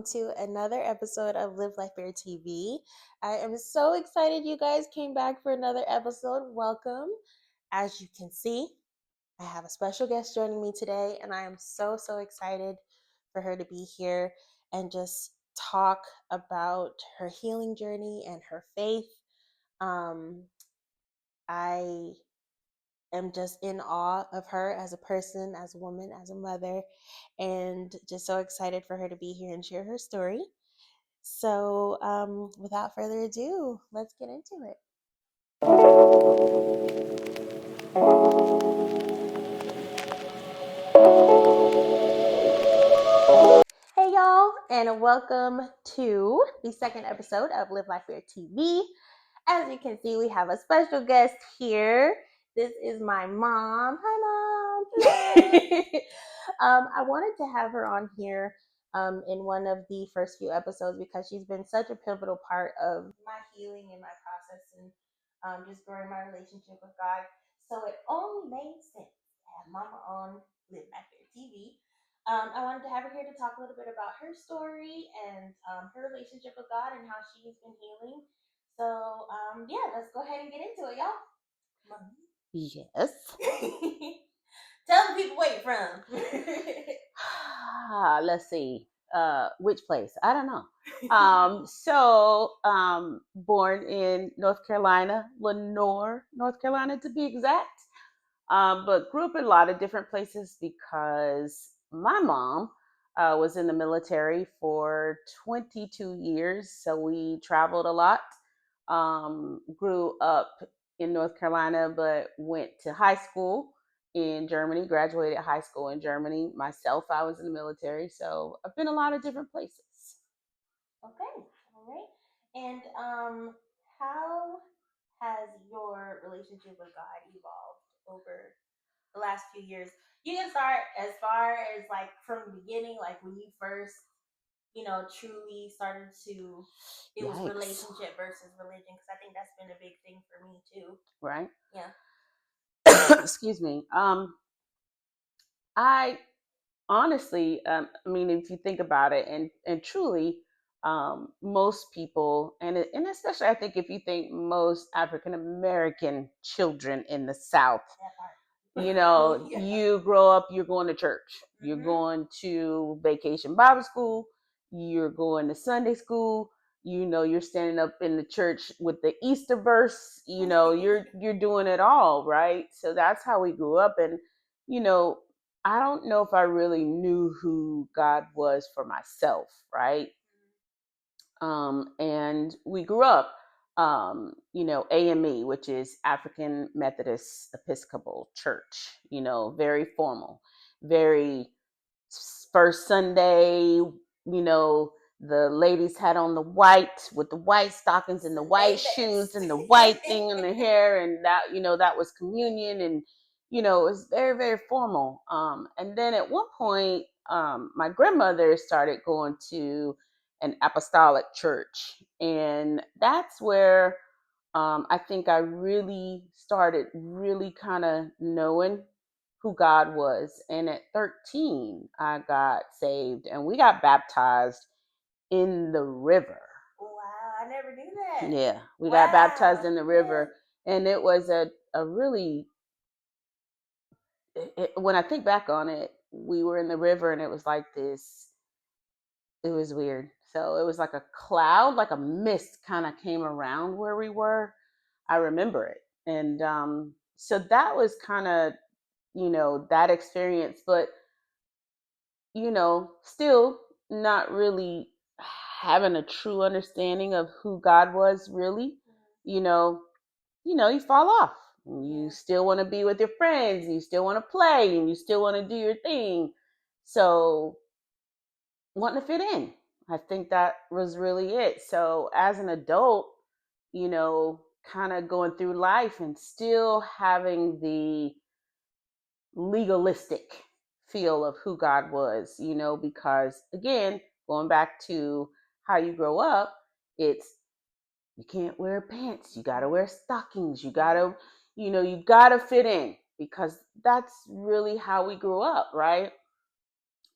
to another episode of Live Life Bear TV. I am so excited you guys came back for another episode. Welcome. As you can see, I have a special guest joining me today, and I am so excited for her to be here and just talk about her healing journey and her faith. Um, I am just in awe of her as a person, as a woman, as a mother, and just so excited for her to be here and share her story. So, without further ado, let's get into it. Hey, y'all, and welcome to the second episode of Live Life Fair TV. As you can see, we have a special guest here. This is my mom. Hi, Mom. I wanted to have her on here in one of the first few episodes because she's been such a pivotal part of my healing and my process and just growing my relationship with God. So it only made sense to have Mama on Live Life Fair TV. I wanted to have her here to talk a little bit about her story and her relationship with God and how she's been healing. So, yeah, let's go ahead and get into it, y'all. Yes. Tell the people where you're from. Let's see. Which place? I don't know. Born in North Carolina, Lenore, North Carolina to be exact. But grew up in a lot of different places because my mom was in the military for 22 years. So we traveled a lot. Grew up in North Carolina, but went to high school in Germany, graduated high school in Germany. Myself, I was in the military. So I've been a lot of different places. Okay, all right. And how has your relationship with God evolved over the last few years? You can start as far as like from the beginning, like when you first, truly started to. It was Yikes. relationship versus religion because I think that's been a big thing for me too. Right? Yeah. Excuse me. I honestly, I mean, if you think about it, and truly, most people, and especially, I think if you think most African American children in the South, Yeah. you grow up, you're going to church, you're Mhm. going to vacation Bible school, you're going to Sunday school. You're standing up in the church with the Easter verse. You're doing it all, right? So that's how we grew up, and you know, I don't know if I really knew who God was for myself, right? And we grew up, AME, which is African Methodist Episcopal Church, very formal, very first Sunday, the ladies had on the white with the white stockings and the white shoes and the white thing in the hair, and that was communion, and it was very, very formal. And then at one point, my grandmother started going to an apostolic church, and that's where I think I really started really kind of knowing who God was. And at 13, I got saved, and we got baptized in the river. Wow, I never knew that. Yeah, we got Wow. baptized in the river, and it was a really, when I think back on it, we were in the river, and it was like this. It was weird. So it was like a cloud, like a mist kind of came around where we were. I remember it. And so that was kind of, that experience, but, still not really having a true understanding of who God was really. You know, you fall off. You still want to be with your friends, and you still want to play, and you still want to do your thing. So wanting to fit in. I think that was really it. So as an adult, kind of going through life and still having the legalistic feel of who God was, because again, going back to how you grow up, it's you can't wear pants, you got to wear stockings, you got to fit in because that's really how we grew up, right?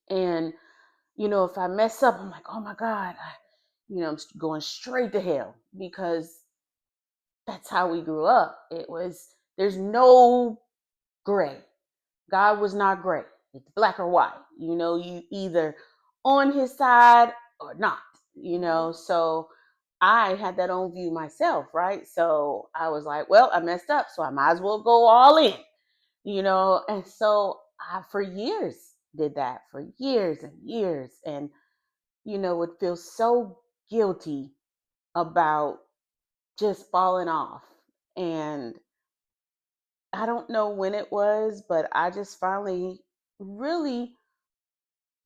And if I mess up, I'm like, oh my God, I'm going straight to hell, because that's how we grew up. There's no gray. God was not gray. It's black or white. You either on his side or not, So I had that own view myself, right? So I was like, well, I messed up, so I might as well go all in, And so I, for years, did that for years and years, and, would feel so guilty about just falling off. And I don't know when it was, but I just finally really,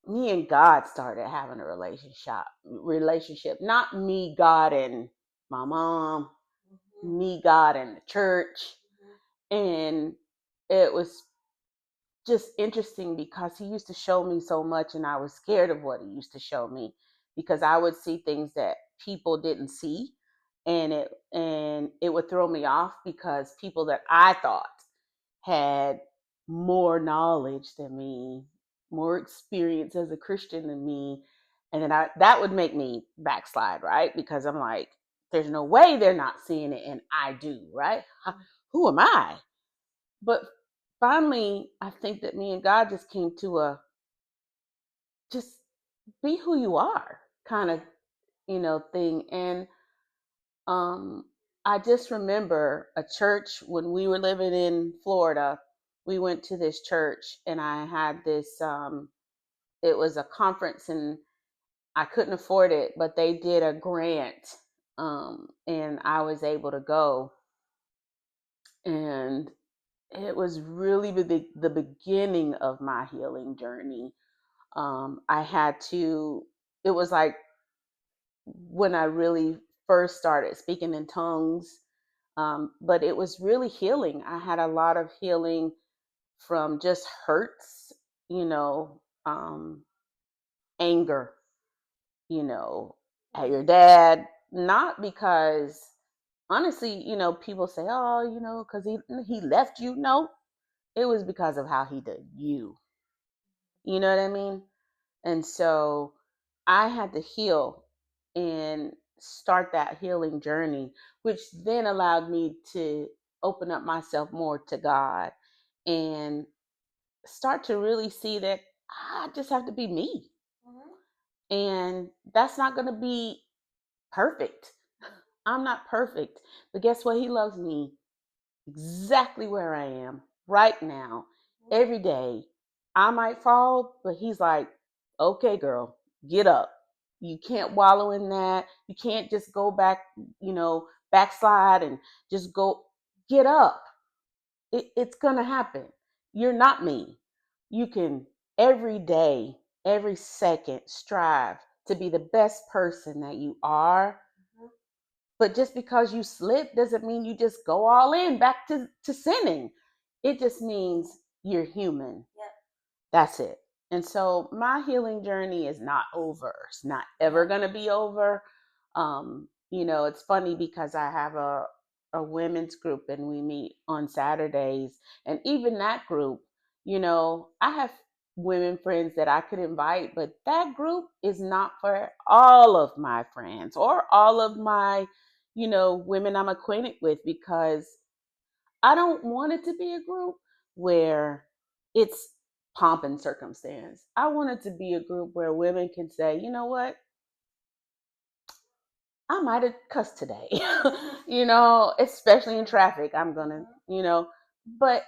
me and God started having a relationship, not me, God, and my mom, me, God, and the church. And it was just interesting because he used to show me so much, and I was scared of what he used to show me, because I would see things that people didn't see, and it would throw me off, because people that I thought had more knowledge than me, more experience as a Christian than me, and then that would make me backslide, right? Because I'm like, there's no way they're not seeing it and I do, right? Who am I? But finally, I think that me and God just came to a just be who you are kind of, thing. And I just remember a church when we were living in Florida. We went to this church, and I had this, it was a conference, and I couldn't afford it, but they did a grant, and I was able to go. And it was really the beginning of my healing journey. I had to, it was like when I really first started speaking in tongues. But it was really healing. I had a lot of healing from just hurts, anger, at your dad, not because, honestly, people say, oh, because he left you. No, it was because of how he did you. You know what I mean? And so I had to heal and start that healing journey, which then allowed me to open up myself more to God and start to really see that I just have to be me. And that's not going to be perfect. I'm not perfect. But guess what? He loves me exactly where I am right now, every day. I might fall, but he's like, okay, girl, get up. You can't wallow in that. You can't just go back, backslide and just go. Get up. It's going to happen. You're not me. You can every day, every second strive to be the best person that you are. But just because you slip doesn't mean you just go all in back to sinning. It just means you're human. Yep. That's it. And so my healing journey is not over. It's not ever going to be over. It's funny because I have a women's group, and we meet on Saturdays. And even that group, I have women friends that I could invite, but that group is not for all of my friends or all of my, women I'm acquainted with, because I don't want it to be a group where it's pomp and circumstance. I want it to be a group where women can say, you know what? I might have cussed today, especially in traffic. I'm going to, but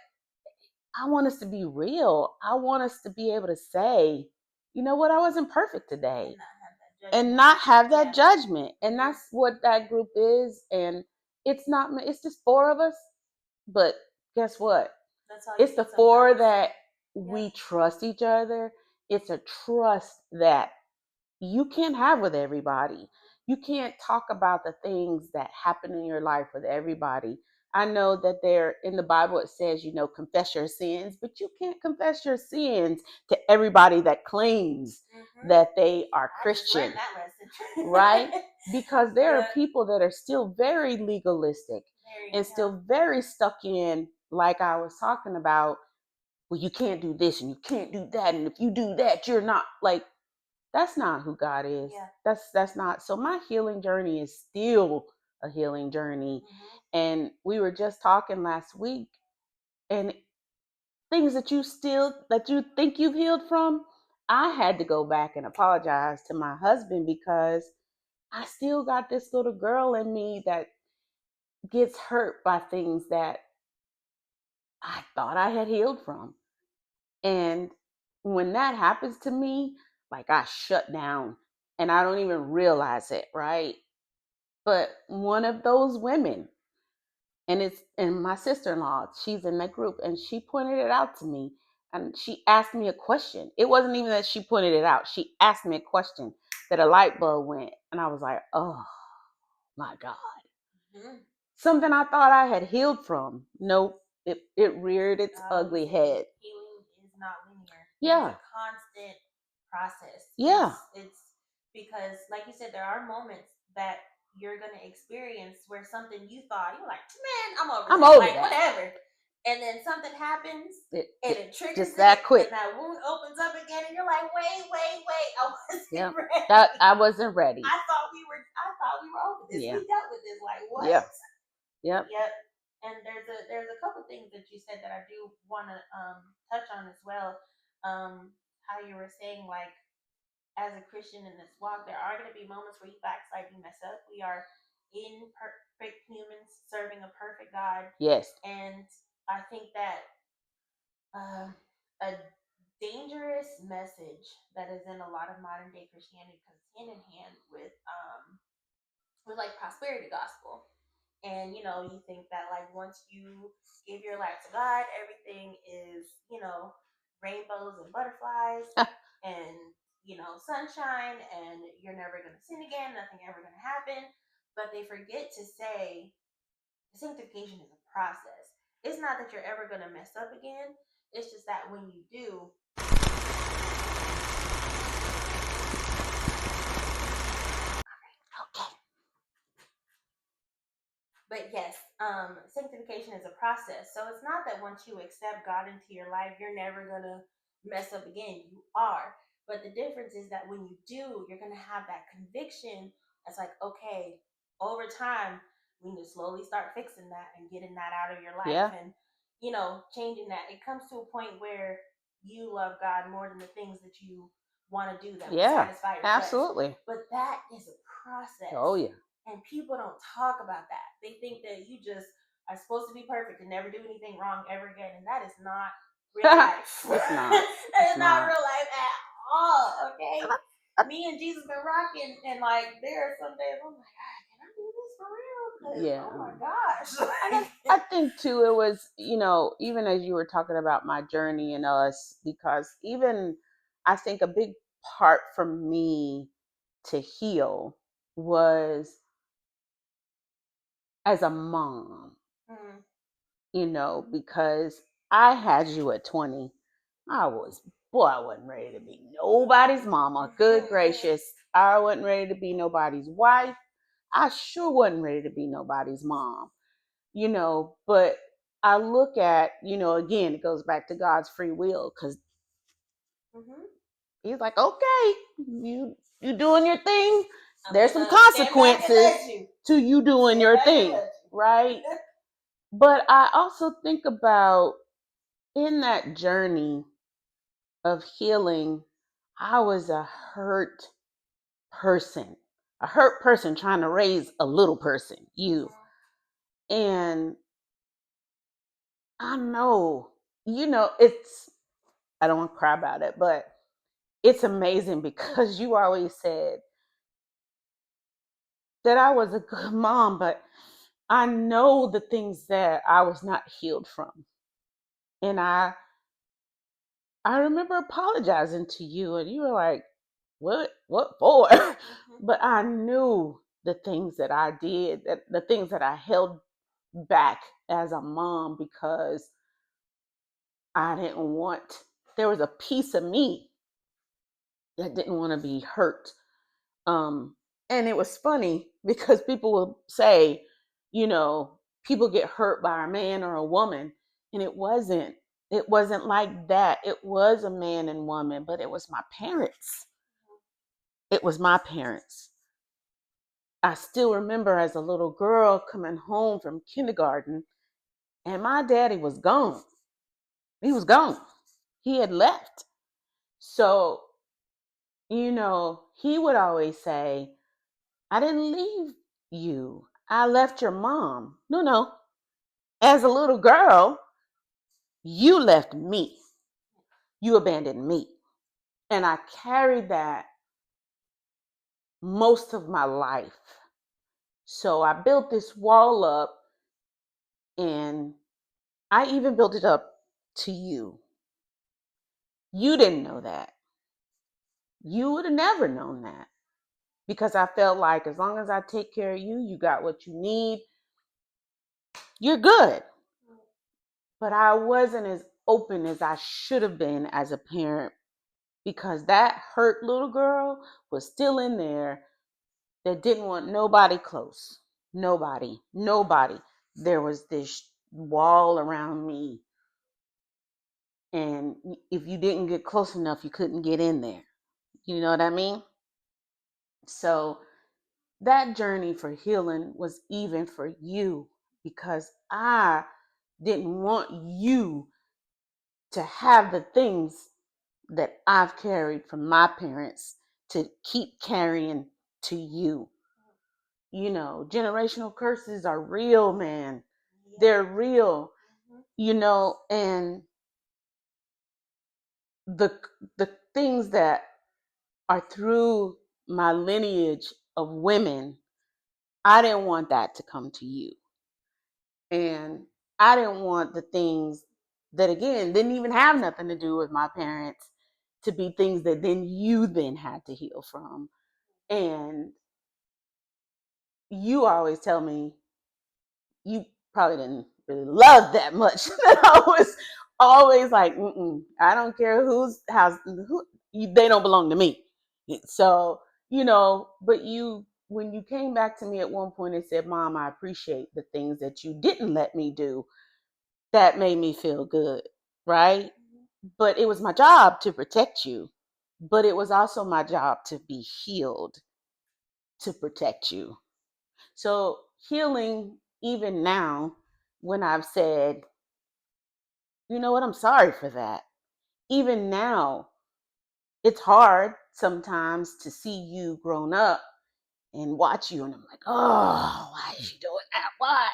I want us to be real. I want us to be able to say, you know what? I wasn't perfect today, and not have that judgment. And that's what that group is. And it's just four of us, but guess what? It's the four that we trust each other. It's a trust that you can't have with everybody. You can't talk about the things that happen in your life with everybody. I know that there in the Bible it says, confess your sins, but you can't confess your sins to everybody that claims that they are Christian, right? Because there are people that are still very legalistic and still very stuck in, like I was talking about, well, you can't do this and you can't do that. And if you do that, you're not like, That's not who God is. Yeah. That's not. So my healing journey is still a healing journey. And we were just talking last week, and things that you think you've healed from, I had to go back and apologize to my husband because I still got this little girl in me that gets hurt by things that I thought I had healed from. And when that happens to me, like I shut down and I don't even realize it, right? But one of those women, and my sister-in-law, she's in that group, and she pointed it out to me, and she asked me a question. It wasn't even that she pointed it out. She asked me a question that a light bulb went, and I was like, oh my God. Something I thought I had healed from. Nope. It reared its ugly head. Healing is not linear. Yeah. It's a constant process. Yeah. It's because, like you said, there are moments that you're going to experience where something you thought, you're like, man, I'm over that. Whatever. And then something happens and it triggers just that quick. And that wound opens up again and you're like, wait. I wasn't ready. I wasn't ready. I thought we were over this. Yeah. We dealt with this. Like, what? Yeah. Yep. And there's a couple things that you said that I do want to touch on as well. How you were saying, like, as a Christian in this walk, there are going to be moments where you backslide, you mess up. We are imperfect humans serving a perfect God. Yes. And I think that a dangerous message that is in a lot of modern day Christianity, because it's hand in hand with like prosperity gospel. And you think that, like, once you give your life to God, everything is rainbows and butterflies and sunshine, and you're never going to sin again, nothing ever going to happen. But they forget to say sanctification is a process. It's not that you're ever going to mess up again. It's just that when you do, but yes, sanctification is a process. So it's not that once you accept God into your life, you're never going to mess up again. You are. But the difference is that when you do, you're going to have that conviction. It's like, okay, over time, we need to slowly start fixing that and getting that out of your life. Yeah. And, changing that. It comes to a point where you love God more than the things that you want to do that will satisfy your absolutely. flesh. But that is a process. Oh, yeah. And people don't talk about that. They think that you just are supposed to be perfect and never do anything wrong ever again. And that is not real life. It's not. That is not real life at all. Okay? Me and Jesus been rocking, and like there are some days I'm like, can I do this for real? Yeah. Oh my gosh. I think too, it was, even as you were talking about my journey and us, because even I think a big part for me to heal was as a mom, because I had you at 20. I wasn't ready to be nobody's mama. Good gracious. I wasn't ready to be nobody's wife. I sure wasn't ready to be nobody's mom, but I look at, again, it goes back to God's free will, because he's like, okay, you doing your thing. There's some consequences to you doing your thing, right? But I also think about in that journey of healing, I was a hurt person trying to raise a little person, you. And I know, I don't want to cry about it, but it's amazing because you always said that I was a good mom, but I know the things that I was not healed from. And I remember apologizing to you, and you were like, what for? But I knew the things that I did, that the things that I held back as a mom, because I didn't want, there was a piece of me that didn't want to be hurt. And it was funny because people will say, people get hurt by a man or a woman, and it wasn't like that. It was a man and woman, but it was my parents. it was my parents. I still remember as a little girl coming home from kindergarten and my daddy was gone. He was gone. He had left. So, he would always say, I didn't leave you. I left your mom. No, no. As a little girl, you left me. You abandoned me. And I carried that most of my life. So I built this wall up, and I even built it up to you. You didn't know that. You would have never known that because I felt like as long as I take care of you, you got what you need, you're good. But I wasn't as open as I should have been as a parent because that hurt little girl was still in there that didn't want nobody close. Nobody. There was this wall around me. And if you didn't get close enough, you couldn't get in there. You know what I mean? So that journey for healing was even for you because I didn't want you to have the things that I've carried from my parents to keep carrying to you. Generational curses are real, man. They're real, and the the things that are through my lineage of women, I didn't want that to come to you. And I didn't want the things that, again, didn't even have nothing to do with my parents to be things that then you then had to heal from. And you always tell me you probably didn't really love that much. I was always like, I don't care whose house, they don't belong to me. So, but when you came back to me at one point and said, Mom, I appreciate the things that you didn't let me do, that made me feel good, right? But it was my job to protect you, but it was also my job to be healed to protect you. So healing, even now, when I've said, you know what, I'm sorry for that. Even now, it's hard sometimes to see you grown up and watch you, and I'm like, oh, why is she doing that? Why?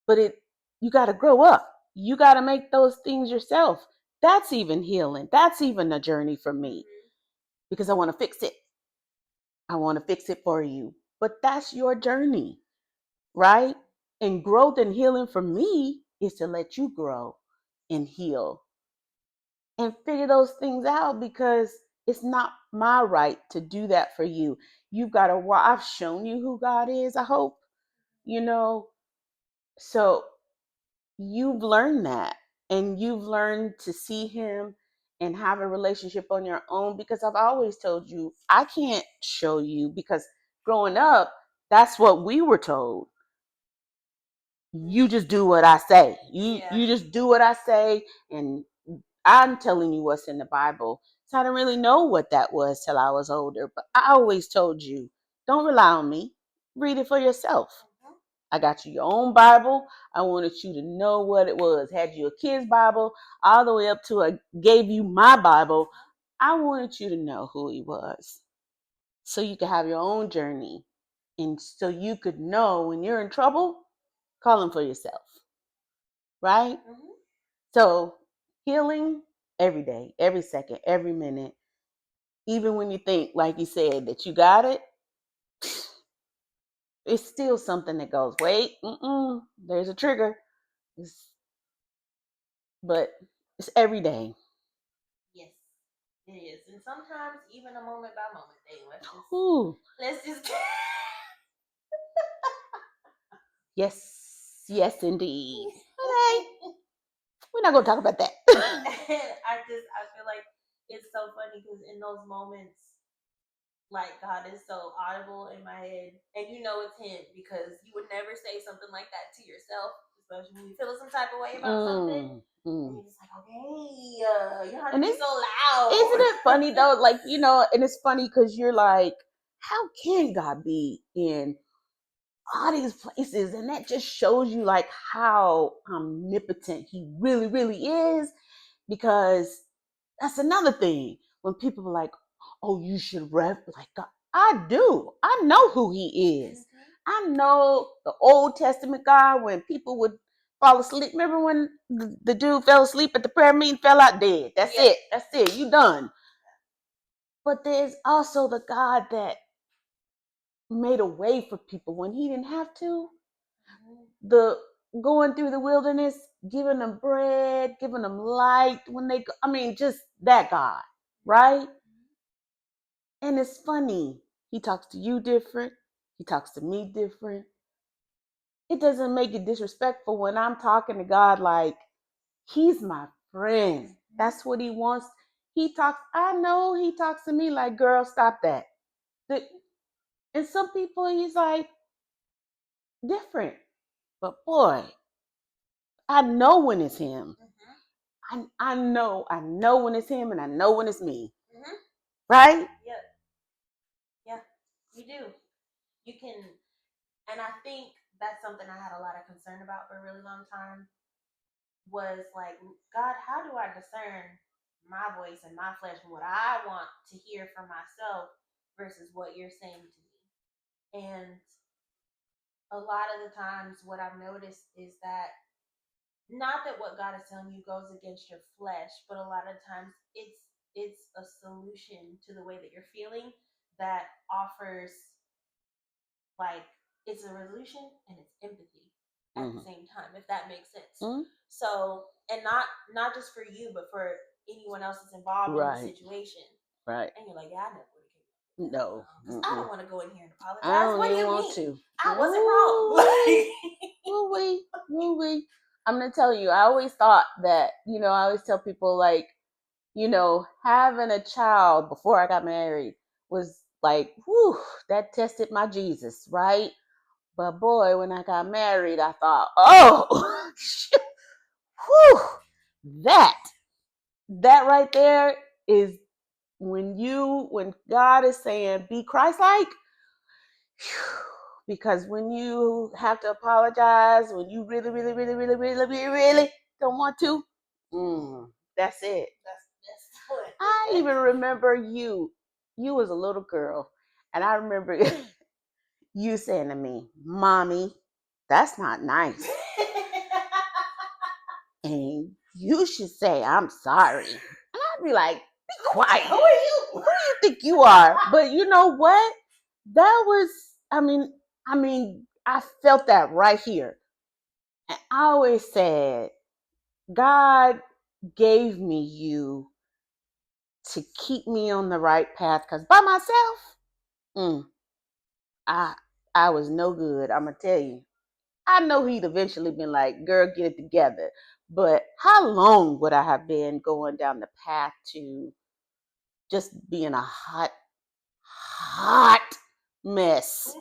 But you got to grow up. You got to make those things yourself. That's even healing. That's even a journey for me because I want to fix it. I want to fix it for you. But that's your journey, right? And growth and healing for me is to let you grow and heal and figure those things out because it's not my right to do that for you. You've got to, I've shown you who God is, I hope, you know. So you've learned that and you've learned to see Him and have a relationship on your own because I've always told you, I can't show you because growing up, that's what we were told. You just do what I say. You just do what I say, and I'm telling you what's in the Bible. So I didn't really know what that was till I was older. But I always told you, don't rely on me. Read it for yourself. I got you your own Bible. I wanted you to know what it was. Had you a kid's Bible, all the way up to I gave you my Bible. I wanted you to know who He was. So you could have your own journey. And so you could know when you're in trouble, call Him for yourself. Right? So healing every day, every second, every minute, even when you think, like you said, that you got it, it's still something that goes, wait, there's a trigger. But it's every day. Yes, it is. And sometimes even a moment by moment thing. Let's just Yes, indeed. Okay. We're not gonna talk about that. I feel like it's so funny because in those moments, like God is so audible in my head, and it's Him because you would never say something like that to yourself. especially when you feeling some type of way about something. And you're just like, okay, you don't have to be so loud. Isn't it funny though? Like, and it's funny because you're like, how can God be in all these places? And that just shows you like how omnipotent he really, really is. Because that's another thing. When people are like, oh, you should rep like God. I do. I know who he is. I know the Old Testament God when people would fall asleep. Remember when the dude fell asleep at the prayer meeting, fell out dead? That's it. That's it. You done. But there's also the God that made a way for people when he didn't have to. The going through the wilderness, giving them bread, giving them light when they go. I mean, just that God, right? And it's funny. He talks to you different. He talks to me different. It doesn't make it disrespectful when I'm talking to God like he's my friend. That's what he wants. I know he talks to me like, girl, stop that. And some people he's like different. But boy, I know when it's him. I know when it's him and I know when it's me. Right? Yeah, you do. You can, and I think that's something I had a lot of concern about for a really long time was like, God, how do I discern my voice and my flesh and what I want to hear from myself versus what you're saying to me? And a lot of the times what I've noticed is that not that what God is telling you goes against your flesh, but a lot of times it's a solution to the way that you're feeling that offers like it's a resolution and it's empathy at the same time, if that makes sense. So, and not just for you, but for anyone else that's involved in the situation. Right. And you're like, yeah, I never would have came. No. I don't want to go in here and apologize. I don't what do you want mean? to. I wasn't wrong. Woo-wee. I'm gonna tell you, I always thought that, I always tell people like, having a child before I got married was like, whew, that tested my Jesus, right? But boy, when I got married, I thought, oh, whew, that right there is when God is saying, be Christ-like, because when you have to apologize, when you really, really, really, really, really, really, really don't want to, that's it. That's what. I even remember you was a little girl, and I remember you saying to me, Mommy, that's not nice. And you should say, I'm sorry. And I'd be like, be quiet. Who are you? Who do you think you are? But you know what? That was, I felt that right here. And I always said, God gave me you to keep me on the right path. Because by myself, I was no good. I'm going to tell you. I know he'd eventually been like, girl, get it together. But how long would I have been going down the path to just being a hot mess?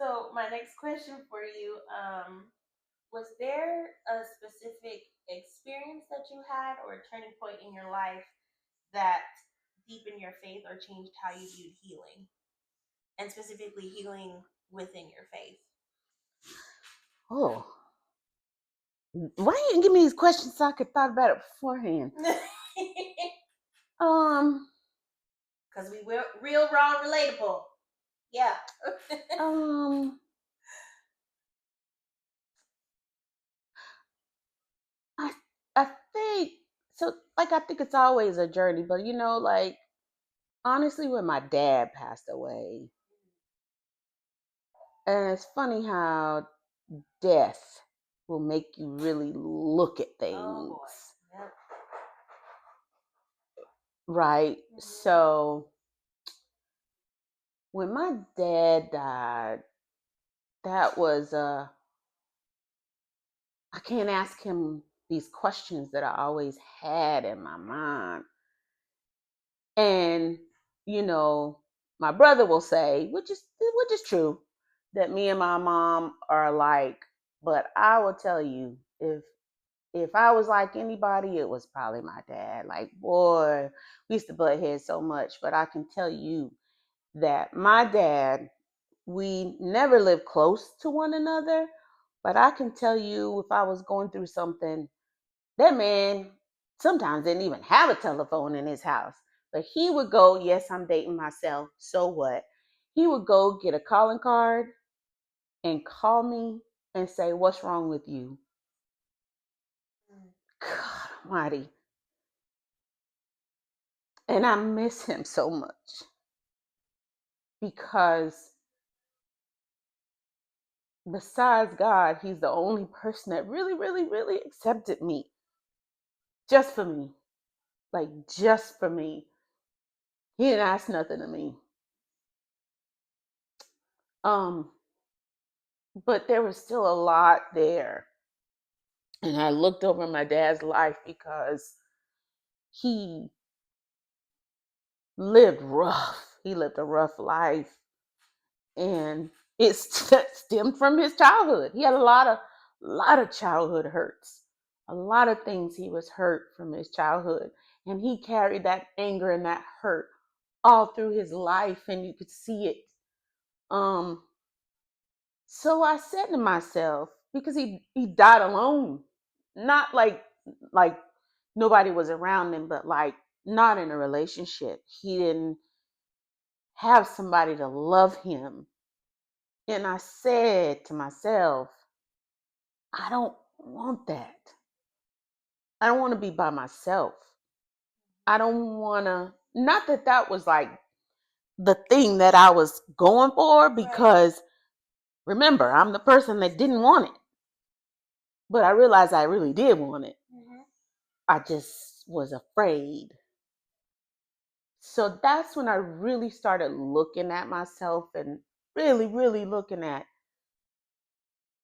So my next question for you, was there a specific experience that you had or a turning point in your life that deepened your faith or changed how you viewed healing? And specifically healing within your faith. Oh. Why didn't you give me these questions so I could thought about it beforehand? Because we were real, raw, and relatable. Yeah. I think so. Like, I think it's always a journey, but like, honestly, when my dad passed away, and it's funny how death will make you really look at things. Oh, boy. Yep. Right? So when my dad died, that was I can't ask him these questions that I always had in my mind. And my brother will say, which is true, that me and my mom are alike, but I will tell you, if I was like anybody, it was probably my dad. Like, boy, we used to butt heads so much. But I can tell you that my dad, we never lived close to one another. But I can tell you, if I was going through something, that man sometimes didn't even have a telephone in his house. But he would go, yes, I'm dating myself. So what? He would go get a calling card and call me and say, what's wrong with you? God Almighty. And I miss him so much because besides God, he's the only person that really, really, really accepted me just for me. Like, just for me. He didn't ask nothing of me. Um, but there was still a lot there. And I looked over my dad's life because he lived rough. He lived a rough life. And it stemmed from his childhood. He had a lot of childhood hurts. A lot of things he was hurt from his childhood. And he carried that anger and that hurt all through his life, and you could see it. Um, so I said to myself, because he died alone, not like nobody was around him, but like not in a relationship. He didn't have somebody to love him. And I said to myself, I don't want that. I don't want to be by myself. I don't want to, not that that was like the thing that I was going for, because remember, I'm the person that didn't want it. But I realized I really did want it. I just was afraid. So that's when I really started looking at myself and really, really looking at,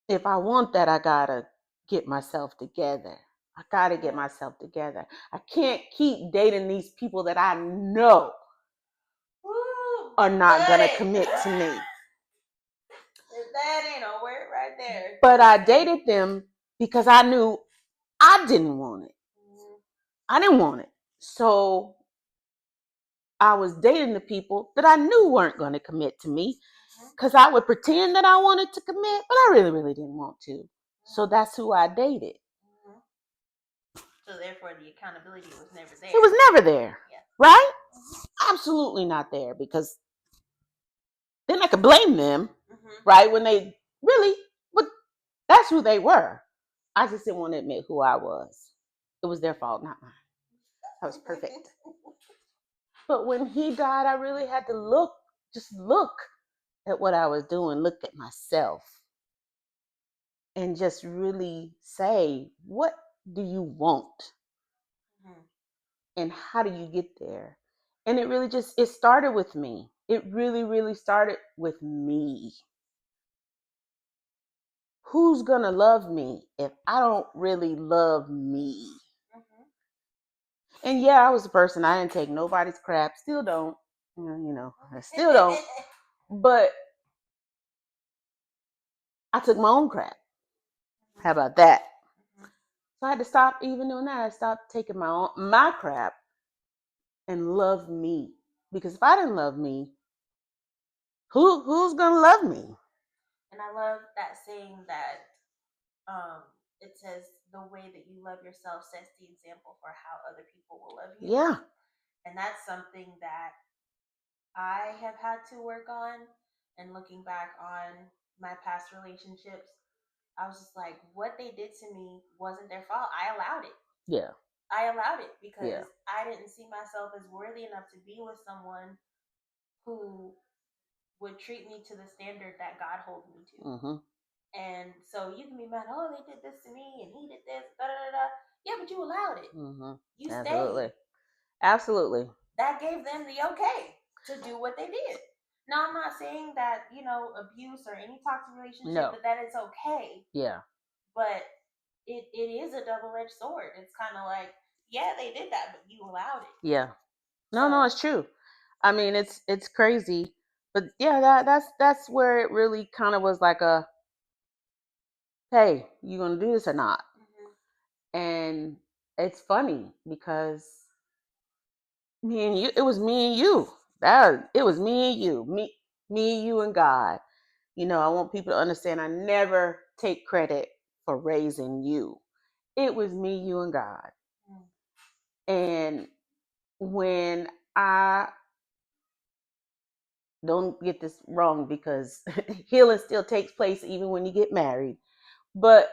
if I want that, I gotta get myself together. I gotta get myself together. I can't keep dating these people that I know are not gonna commit to me. That ain't a word right there. But I dated them because I knew I didn't want it. I didn't want it. So I was dating the people that I knew weren't going to commit to me, because I would pretend that I wanted to commit, but I really, really didn't want to. So that's who I dated. So therefore, the accountability was never there. It was never there, right? Absolutely not there, because then I could blame them, right? When they really, but that's who they were. I just didn't want to admit who I was. It was their fault, not mine. I was perfect. But when he died, I really had to just look at what I was doing, look at myself, and just really say, what do you want? And how do you get there? And it really it started with me. It really, really started with me. Who's going to love me if I don't really love me? And yeah, I was a person, I didn't take nobody's crap. Still don't. I still don't. But I took my own crap. How about that? So I had to stop even doing that. I stopped taking my crap and love me. Because if I didn't love me, who's gonna love me? And I love that saying that it says the way that you love yourself sets the example for how other people will love you. Yeah. And that's something that I have had to work on. And looking back on my past relationships, I was just like, what they did to me wasn't their fault. I allowed it. Yeah. I allowed it because I didn't see myself as worthy enough to be with someone who would treat me to the standard that God holds me to. And so you can be mad, oh, they did this to me and he did this, da da da da. Yeah, but you allowed it. You stayed. Absolutely. That gave them the okay to do what they did. Now, I'm not saying that, abuse or any toxic relationship, that it's okay. Yeah. But it is a double-edged sword. It's kind of like, yeah, they did that, but you allowed it. Yeah. No, it's true. I mean, it's crazy. But yeah, that's where it really kind of was like a, hey, you gonna do this or not? And it's funny because me and you, it was me and you. It was me and you, me, you and God. You know, I want people to understand I never take credit for raising you. It was me, you, and God. And when I don't get this wrong, because healing still takes place even when you get married, but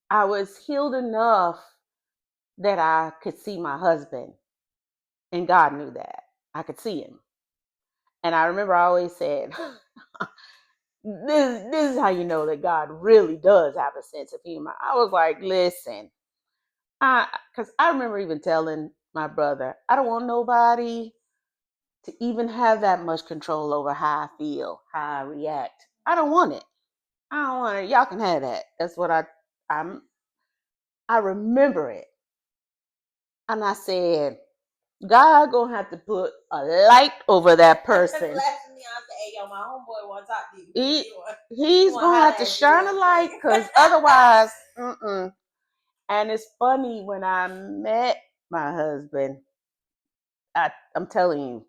I was healed enough that I could see my husband, and God knew that. I could see him. And I remember I always said, this is how you know that God really does have a sense of humor. I was like, listen, because I remember even telling my brother, I don't want nobody to even have that much control over how I feel, how I react. I don't want it. I don't want it. Y'all can have that. That's what I'm I remember it. And I said, God gonna have to put a light over that person. Hey, yo, my homeboy want to talk to you. He's gonna have to shine a light, because otherwise, mm-mm. And it's funny, when I met my husband, I'm telling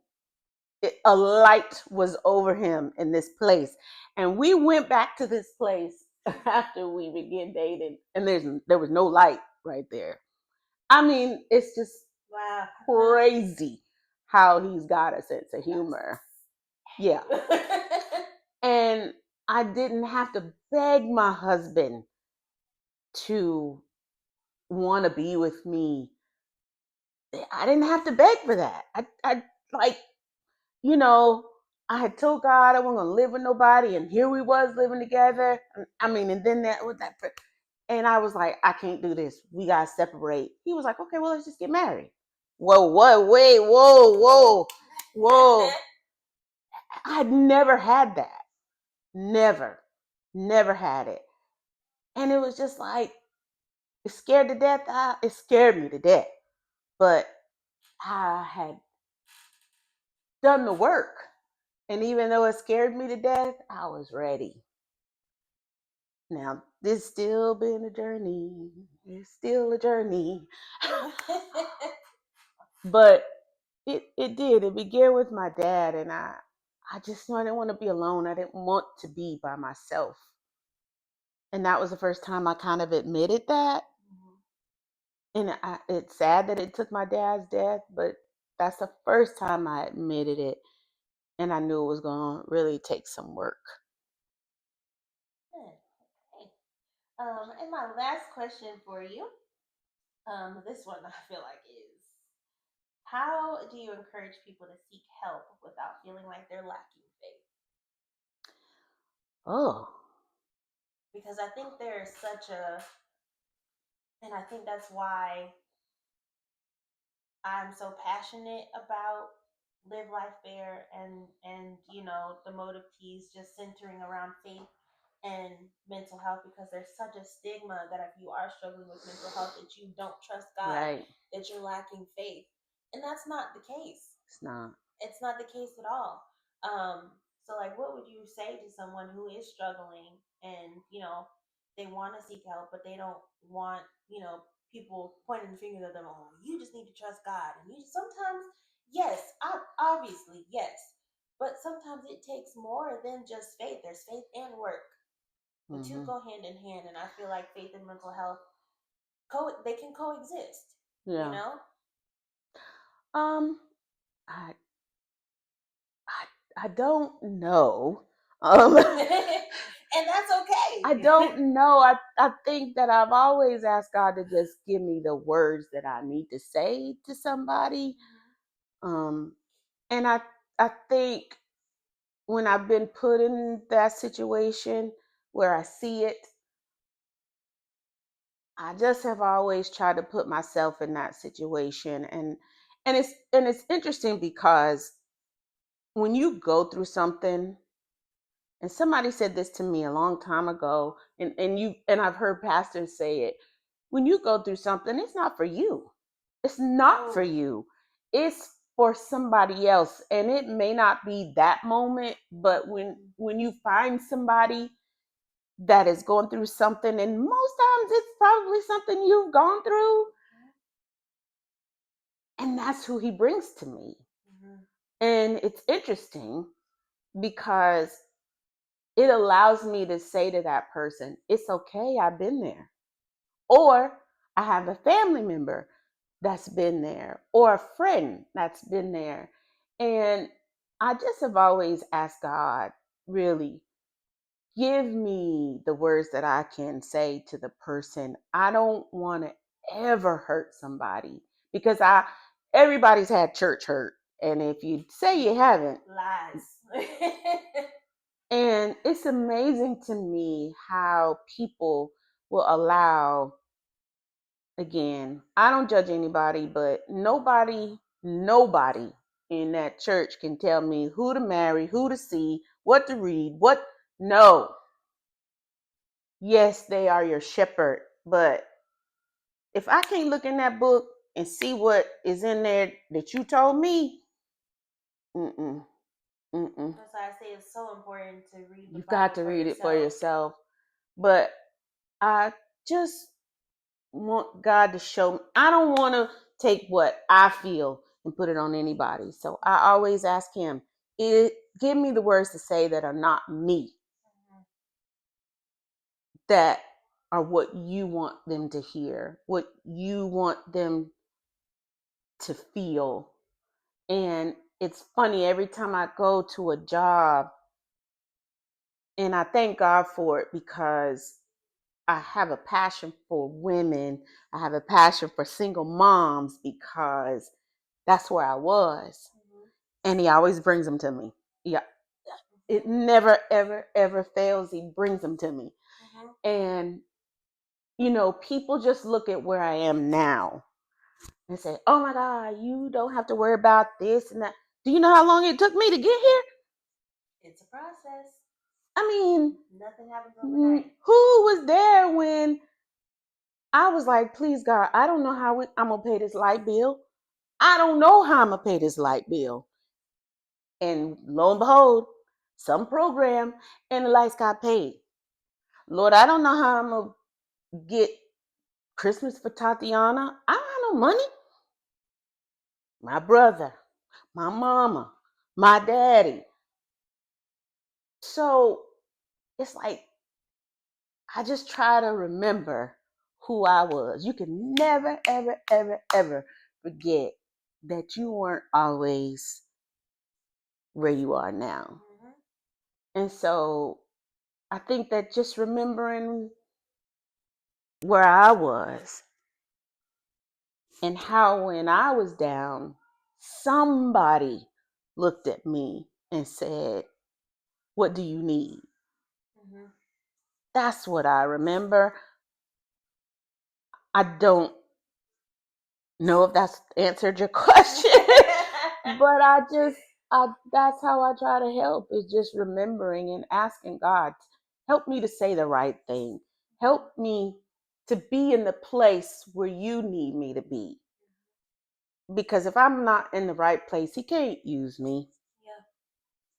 you, a light was over him in this place. And we went back to this place after we began dating, and there was no light right there. I mean, it's just wow, crazy how he's got a sense of humor. Yeah. And I didn't have to beg my husband to want to be with me. I didn't have to beg for that. I like, you know, I had told God I wasn't gonna live with nobody, and here we was living together. I mean, and then that with that, and I was like, I can't do this. We gotta separate. He was like, okay, well, let's just get married. Whoa, what? Wait, whoa. I'd never had that. Never had it. And it was just like, it scared to death. It scared me to death. But I had done the work. And even though it scared me to death, I was ready. Now, this still been a journey. It's still a journey. But it did. It began with my dad, and I just knew I didn't want to be alone. I didn't want to be by myself. And that was the first time I kind of admitted that. And it's sad that it took my dad's death, but that's the first time I admitted it. And I knew it was going to really take some work. Good. Okay. And my last question for you, this one I feel like is, how do you encourage people to seek help without feeling like they're lacking faith? Oh, Because I think there's such a, and I think that's why I'm so passionate about Live Life Fair, and you know, the motive keys just centering around faith and mental health, because there's such a stigma that if you are struggling with mental health, that you don't trust God, right. that you're lacking faith. And that's not the case. It's not. It's not the case at all. So like, what would you say to someone who is struggling, and you know, they want to seek help, but they don't want, you know, people pointing the fingers at them, oh, you just need to trust God. And you sometimes, yes, obviously, yes, but sometimes it takes more than just faith. There's faith and work. The two Mm-hmm. go hand in hand, and I feel like faith and mental health they can coexist. You Yeah. know. Um, I, I don't know. Um, And that's okay. I don't know. I think that I've always asked God to just give me the words that I need to say to somebody. Um, and I think when I've been put in that situation where I see it, I just have always tried to put myself in that situation. And it's interesting because when you go through something, and somebody said this to me a long time ago, and I've heard pastors say it, when you go through something, it's not for you. It's not for you. It's for somebody else. And it may not be that moment, but when you find somebody that is going through something, and most times it's probably something you've gone through, and that's who he brings to me. And it's interesting because it allows me to say to that person, it's okay, I've been there. Or I have a family member that's been there, or a friend that's been there. And I just have always asked God, really, give me the words that I can say to the person. I don't want to ever hurt somebody because everybody's had church hurt. And if you say you haven't, Lies. and it's amazing to me how people will allow, again, I don't judge anybody, but nobody in that church can tell me who to marry, who to see, what to read, what. No. Yes, they are your shepherd, but if I can't look in that book and see what is in there that you told me, mm-mm, mm-mm. That's why I say it's so important to read the You've Bible got to for read it for yourself. yourself. But I just want God to show me. I don't want to take what I feel and put it on anybody. So I always ask him, give me the words to say that are not me, that are what you want them to hear, what you want them to feel. And it's funny, every time I go to a job, and I thank God for it because I have a passion for women. I have a passion for single moms because that's where I was. And he always brings them to me. Yeah. It never, ever, ever fails. He brings them to me. And, people just look at where I am now and say, oh my God, you don't have to worry about this and that. Do you know how long it took me to get here? It's a process. I mean, nothing happens overnight. Who was there when I was like, please God, I don't know how I'm going to pay this light bill. I don't know how I'm going to pay this light bill. And lo and behold, some program and the lights got paid. Lord, I don't know how I'm going to get Christmas for Tatiana. I don't have no money. My brother, my mama, my daddy. So it's like, I just try to remember who I was. You can never, ever, ever, ever forget that you weren't always where you are now. And so I think that just remembering where I was and how when I was down, somebody looked at me and said, what do you need? That's what I remember. I don't know if that's answered your question, but that's how I try to help, is just remembering and asking God, help me to say the right thing. Help me to be in the place where you need me to be. Because if I'm not in the right place, he can't use me.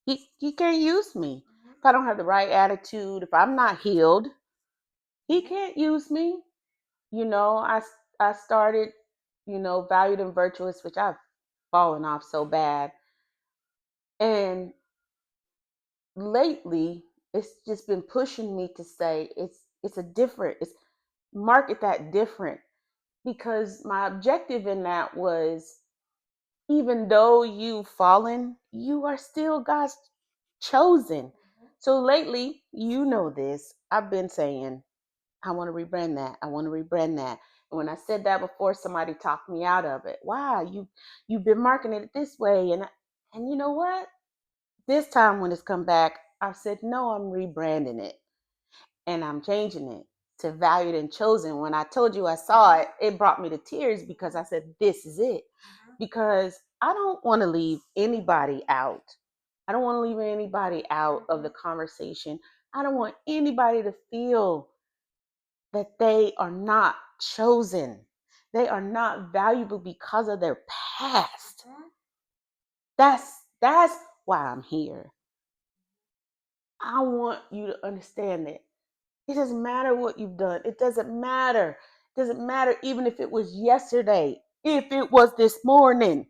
Yeah. He can't use me. If I don't have the right attitude, if I'm not healed, he can't use me. I started, Valued and Virtuous, which I've fallen off so bad. And lately, it's just been pushing me to say it's market that different, because my objective in that was, even though you've fallen, you are still God's chosen. So lately, this, I've been saying, I want to rebrand that. I want to rebrand that. And when I said that before, somebody talked me out of it. Wow, you've been marketing it this way, and you know what? This time when it's come back, I've said no. I'm rebranding it, and I'm changing it to Valued and Chosen. When I told you I saw it, it brought me to tears because I said this is it. Because I don't want to leave anybody out. I don't want to leave anybody out of the conversation. I don't want anybody to feel that they are not chosen. They are not valuable because of their past. That's why I'm here. I want you to understand that. It doesn't matter what you've done. It doesn't matter. It doesn't matter even if it was yesterday, if it was this morning.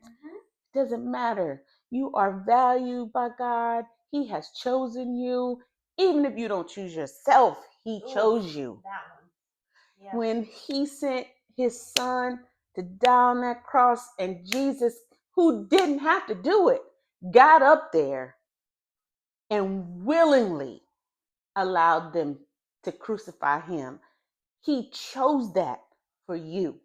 It doesn't matter. You are valued by God. He has chosen you. Even if you don't choose yourself, He chose you. That one. Yeah. When He sent His Son to die on that cross, and Jesus, who didn't have to do it, got up there and willingly allowed them to crucify Him. He chose that for you.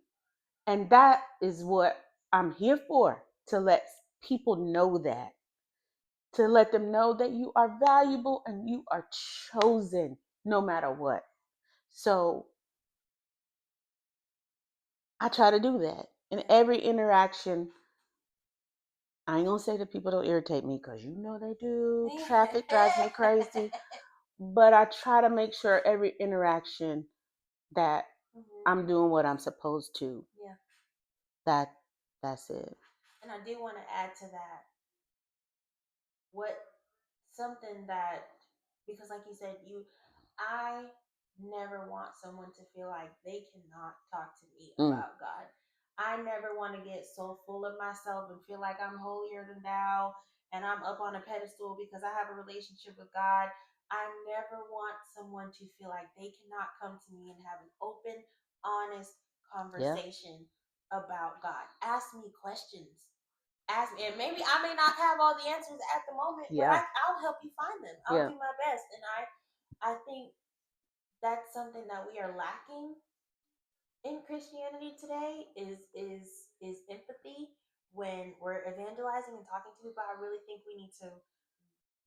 And that is what I'm here for, to let people know that. To let them know that you are valuable and you are chosen no matter what. So I try to do that in every interaction. I ain't gonna say that people don't irritate me, because you know they do. Traffic drives me crazy. But I try to make sure every interaction that I'm doing what I'm supposed to. Yeah. That's it. And I do want to add to that something that, because like you said, I never want someone to feel like they cannot talk to me about God. I never want to get so full of myself and feel like I'm holier than thou and I'm up on a pedestal because I have a relationship with God. I never want someone to feel like they cannot come to me and have an open, honest conversation about God. Ask me questions. Ask me, and maybe I may not have all the answers at the moment, but I'll help you find them. I'll do my best. And I think that's something that we are lacking in Christianity today is empathy. When we're evangelizing and talking to people, I really think we need to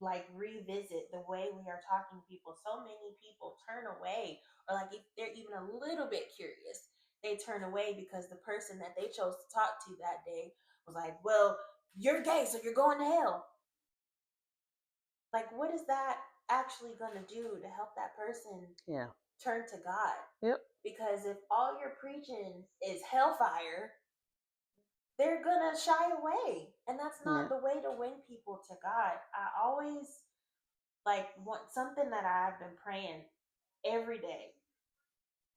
like revisit the way we are talking to people. So many people turn away, or like if they're even a little bit curious, they turn away because the person that they chose to talk to that day was like, well, you're gay, so you're going to hell. Like, what is that actually going to do to help that person turn to God? Yep. Because if all you're preaching is hellfire, they're going to shy away. And that's not the way to win people to God. I always want something that I've been praying every day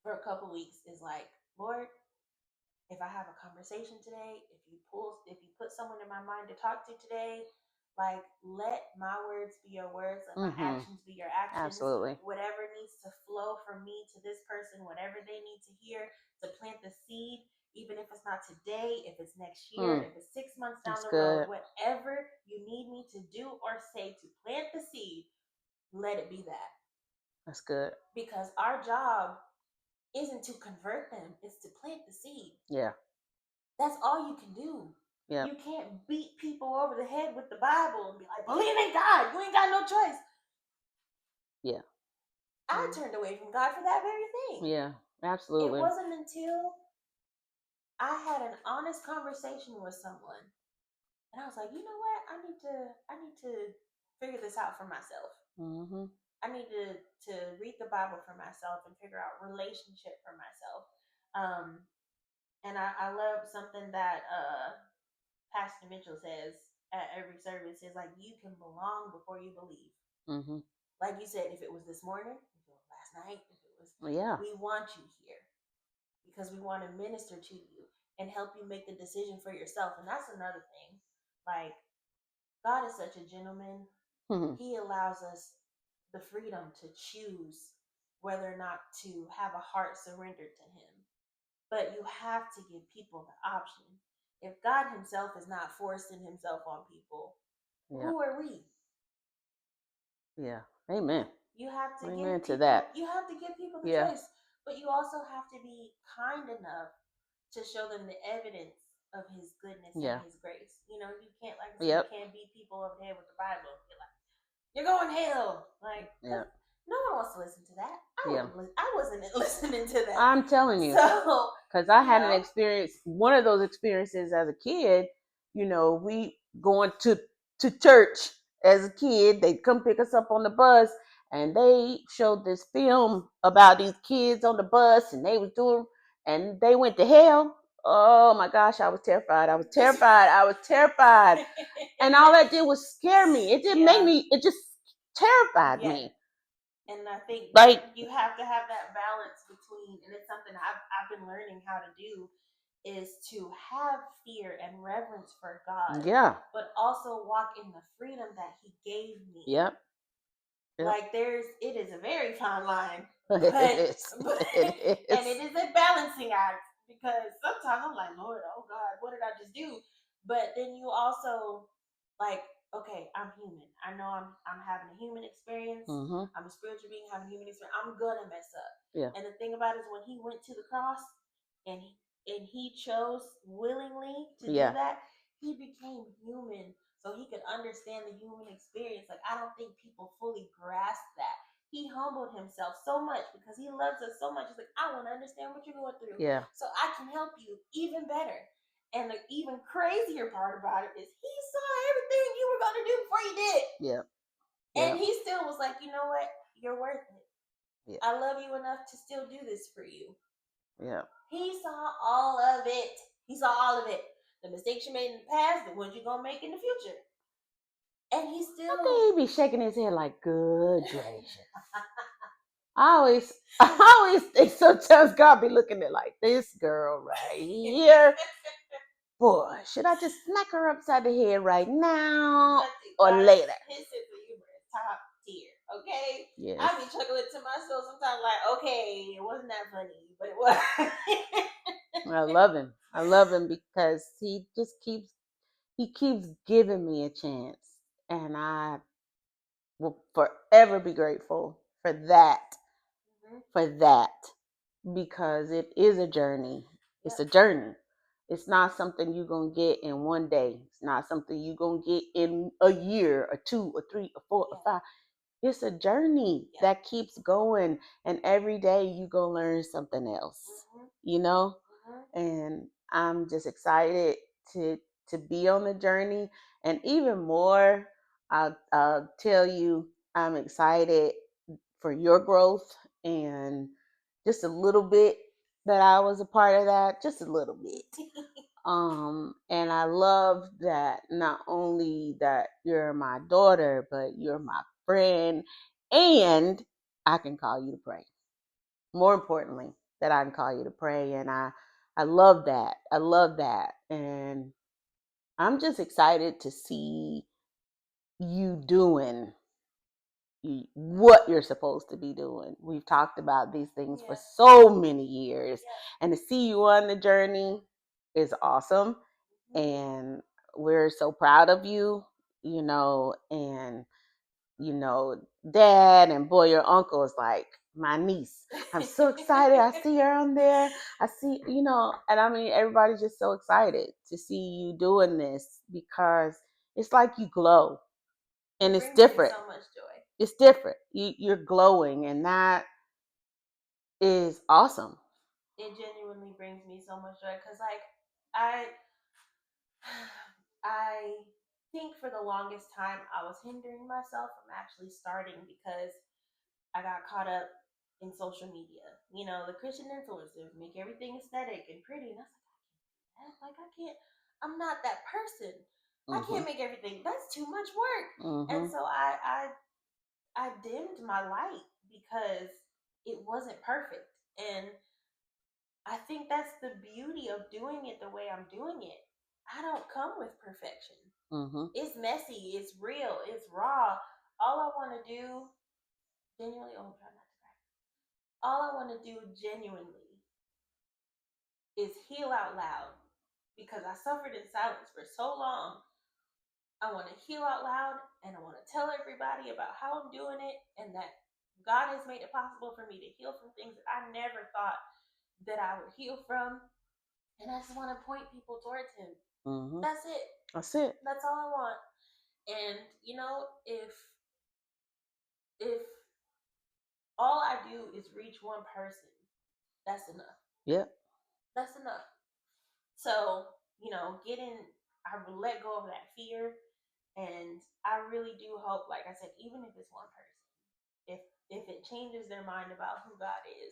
for a couple weeks is like, Lord, if I have a conversation today, if you put someone in my mind to talk to today, like, let my words be your words, let my actions be your actions. Absolutely. Whatever needs to flow from me to this person, whatever they need to hear to plant the seed, even if it's not today, if it's next year, if it's 6 months down the road, whatever you need me to do or say to plant the seed, let it be that. That's good. Because our job isn't to convert them, it's to plant the seed. Yeah. That's all you can do. Yeah. You can't beat people over the head with the Bible and be like, believe in God. You ain't got no choice. Yeah. I turned away from God for that very thing. Yeah, absolutely. It wasn't until I had an honest conversation with someone, and I was like, you know what? I need to figure this out for myself. Mm-hmm. I need to read the Bible for myself and figure out relationship for myself. And I love something that Pastor Mitchell says at every service is like, you can belong before you believe. Mm-hmm. Like you said, if it was this morning, if it was last night, if it was, we want you here because we want to minister to you and help you make the decision for yourself. And that's another thing. Like, God is such a gentleman. Mm-hmm. He allows us the freedom to choose whether or not to have a heart surrendered to him. But you have to give people the option. If God himself is not forcing himself on people, who are we? Yeah. Amen. You have to Amen give people, to that. You have to give people the choice. But you also have to be kind enough to show them the evidence of his goodness and his grace. You know, you can't you can't beat people over the head with the Bible and be like, you're going to hell. Like, no one wants to listen to that. I wasn't listening to that. I'm telling you. So, because I had an experience, one of those experiences as a kid. You know, we going to church as a kid. They'd come pick us up on the bus, and they showed this film about these kids on the bus, and they was doing, and they went to hell. oh my gosh, I was terrified. I was terrified. I was terrified. And all that did was scare me. It didn't make me, it just terrified me. And I think Like, you have to have that balance between, and it's something I've been learning how to do, is to have fear and reverence for God, yeah. but also walk in the freedom that He gave me. Yep. Like it is a very fine line, but, It is. It is. and it is a balancing act, because sometimes I'm like, Lord, oh God, what did I just do? But then you also like, okay, I'm human. I know I'm having a human experience. Mm-hmm. I'm a spiritual being having a human experience. I'm gonna mess up. Yeah. And the thing about it is, when He went to the cross and he chose willingly to do that, He became human so He could understand the human experience. Like, I don't think people fully grasp that. He humbled Himself so much because He loves us so much. He's like, I want to understand what you're going through, so I can help you even better. And the even crazier part about it is, He saw everything you were going to do before you did. Yeah. And He still was like, you know what? You're worth it. Yeah. I love you enough to still do this for you. Yeah. He saw all of it. He saw all of it. The mistakes you made in the past, the ones you're going to make in the future. And He still... I think he be shaking his head like, good gracious. I always think sometimes God be looking at like, this girl right here. Boy, should I just smack her upside the head right now or later? His sense of humor is top tier, okay? Yes. I be chuckling to myself sometimes like, okay, it wasn't that funny, but it was. I love him. I love him because he keeps giving me a chance. And I will forever be grateful for that. Mm-hmm. For that. Because it is a journey. It's a journey. It's not something you're going to get in one day. It's not something you're going to get in a year or 2 or 3 or 4 or 5. It's a journey that keeps going. And every day you go learn something else, you know? And I'm just excited to be on the journey. And even more, I'll tell you, I'm excited for your growth, and just a little bit that I was a part of that, just a little bit. And I love that not only that you're my daughter, but you're my friend, and I can call you to pray. More importantly, that I can call you to pray, and I love that. I love that, and I'm just excited to see you doing what you're supposed to be doing. We've talked about these things for so many years, and to see you on the journey is awesome. And we're so proud of you, and Dad and boy, your uncle is like my niece. I'm so excited. I see her on there. I see, and I mean, everybody's just so excited to see you doing this, because it's like you glow, and it's different. So much joy. It's different. You're glowing, and that is awesome. It genuinely brings me so much joy, because like I think for the longest time I was hindering myself from actually starting, because I got caught up in social media. The Christian influencers make everything aesthetic and pretty, and I was like, I can't. I'm not that person. I can't make everything. That's too much work. And so I dimmed my light because it wasn't perfect. And I think that's the beauty of doing it the way I'm doing it. I don't come with perfection. It's messy, it's real, it's raw. All I want to do, genuinely, try not to cry. All I want to do genuinely is heal out loud, because I suffered in silence for so long. I want to heal out loud, and I want to tell everybody about how I'm doing it, and that God has made it possible for me to heal from things that I never thought that I would heal from. And I just want to point people towards Him. That's it. That's it. That's all I want. And if all I do is reach one person, that's enough. Yep. That's enough. So, I will let go of that fear. And I really do hope, like I said, even if it's one person, if it changes their mind about who God is,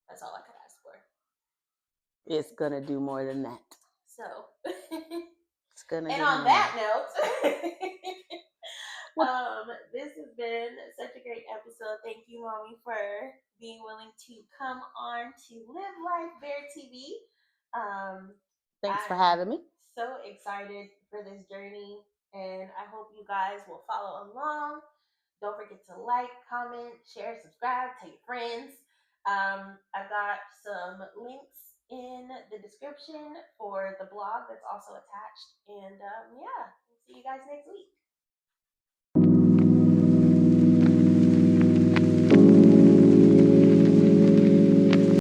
that's all I could ask for. It's gonna do more than that. So, It's gonna and do on more than that that. note, Well, this has been such a great episode. Thank you, Mommy, for being willing to come on to Live Life Bear TV. thanks for I'm having me. so excited for this journey, and I hope you guys will follow along. Don't forget to like, comment, share, subscribe, tell your friends. I've got some links in the description for the blog that's also attached. And yeah, we'll see you guys next week.